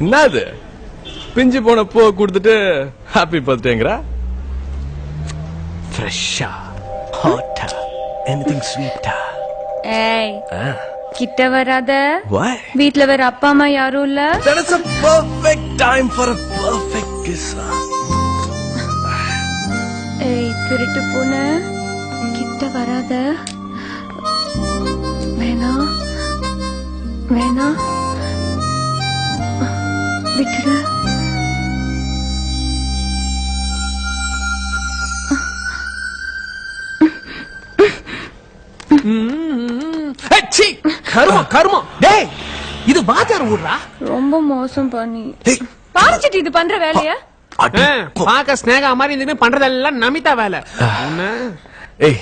என்னது பிஞ்சு போன பூ கொடுத்துட்டு ஹாப்பி பர்த்டேங்கறா? ஃப்ரெஷ்ஷா ஹாட்டா எனிதிங் ஸ்வீட்டா? ஏய் கிட்ட வராத. Why? வீட்ல வேற அப்பா அம்மா யாரும் இல்ல. That is a perfect time for a perfect kiss. ஏய் திருட்டு பூனை கிட்ட வராத. வேணா வேணா விட்டுரு. கருமம் டேய், இது வாஜார் ஊர்ரா. ரொம்ப மோசம் பண்ணி பாரிச்சிட்டு இது பண்ற வேலைய பாக்க ஸ்னேகா மாதிரி இந்த பண்றதெல்லாம் நமிதா வேலை.